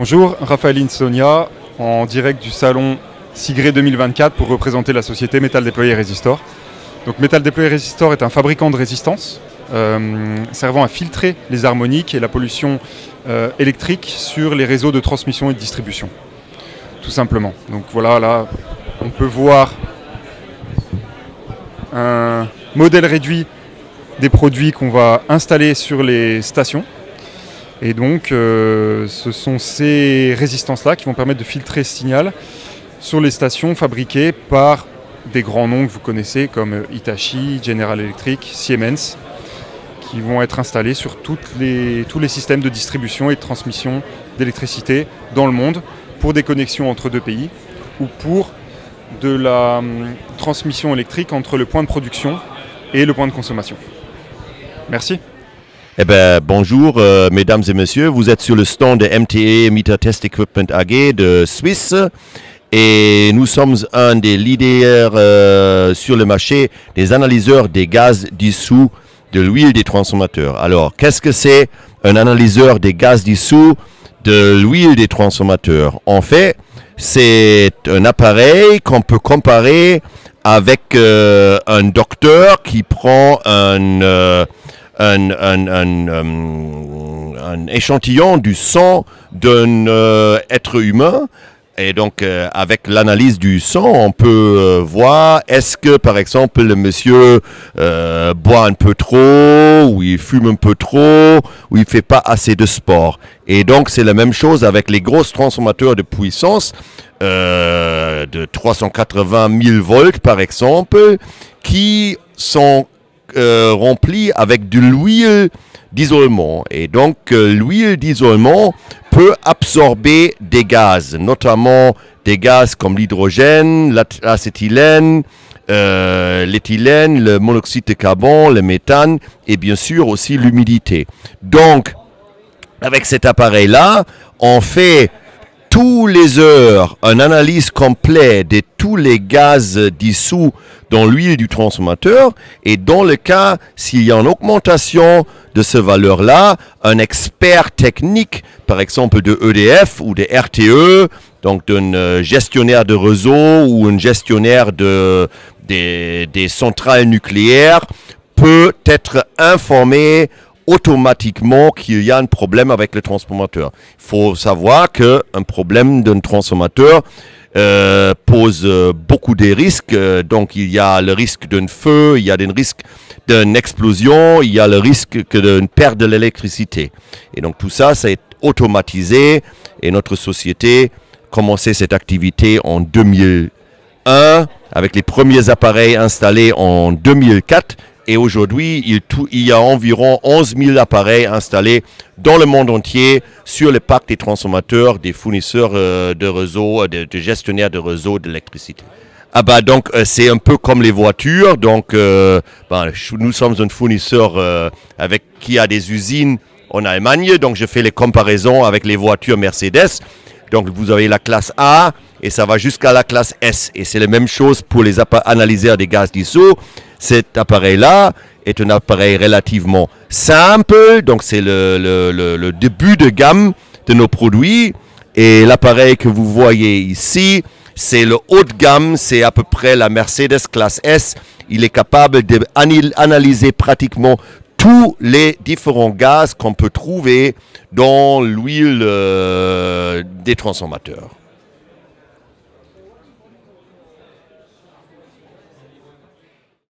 Bonjour, Raphaël Insonia, en direct du salon SIGRE 2024 pour représenter la société Metal Deployer Resistor. Donc Metal Deployer Resistor est un fabricant de résistance servant à filtrer les harmoniques et la pollution électrique sur les réseaux de transmission et de distribution, tout simplement. Donc voilà, là on peut voir un modèle réduit des produits qu'on va installer sur les stations. Et donc, ce sont ces résistances-là qui vont permettre de filtrer ce signal sur les stations fabriquées par des grands noms que vous connaissez comme Hitachi, General Electric, Siemens, qui vont être installés sur tous les systèmes de distribution et de transmission d'électricité dans le monde pour des connexions entre deux pays ou pour de la transmission électrique entre le point de production et le point de consommation. Merci. Eh ben, bonjour mesdames et messieurs, vous êtes sur le stand de MTE Meter Test Equipment AG de Suisse et nous sommes un des leaders sur le marché des analyseurs des gaz dissous de l'huile des transformateurs. Alors, qu'est-ce que c'est un analyseur des gaz dissous de l'huile des transformateurs? En fait, c'est un appareil qu'on peut comparer avec un docteur qui prend un échantillon du sang d'un être humain. Et donc, avec l'analyse du sang, on peut voir est-ce que, par exemple, le monsieur boit un peu trop, ou il fume un peu trop, ou il fait pas assez de sport. Et donc, c'est la même chose avec les grosses transformateurs de puissance de 380 000 volts, par exemple, qui sont remplis avec de l'huile d'isolement. Et donc, l'huile d'isolement peut absorber des gaz, notamment des gaz comme l'hydrogène, l'acétylène, l'éthylène, le monoxyde de carbone, le méthane et bien sûr aussi l'humidité. Donc, avec cet appareil-là, on fait tous les heures une analyse complète de tous les gaz dissous dans l'huile du transformateur et dans le cas, s'il y a une augmentation de ce valeur-là, un expert technique, par exemple de EDF ou de RTE, donc d'un gestionnaire de réseau ou un gestionnaire des centrales nucléaires, peut être informé automatiquement qu'il y a un problème avec le transformateur. Il faut savoir qu'un problème d'un transformateur pose beaucoup de risques. Donc il y a le risque d'un feu, il y a le risque d'une explosion, il y a le risque d'une perte de l'électricité. Et donc tout ça, c'est automatisé et notre société a commencé cette activité en 2001 avec les premiers appareils installés en 2004. Et aujourd'hui, il y a environ 11 000 appareils installés dans le monde entier sur le parc des transformateurs, des fournisseurs de réseaux, de gestionnaires de réseaux d'électricité. Ah bah donc c'est un peu comme les voitures. Donc nous sommes un fournisseur qui a des usines en Allemagne. Donc je fais les comparaisons avec les voitures Mercedes. Donc vous avez la classe A et ça va jusqu'à la classe S. Et c'est la même chose pour les analyseurs des gaz dissous. Cet appareil-là est un appareil relativement simple, donc c'est le début de gamme de nos produits. Et l'appareil que vous voyez ici, c'est le haut de gamme, c'est à peu près la Mercedes classe S. Il est capable d'analyser pratiquement tous les différents gaz qu'on peut trouver dans l'huile des transformateurs.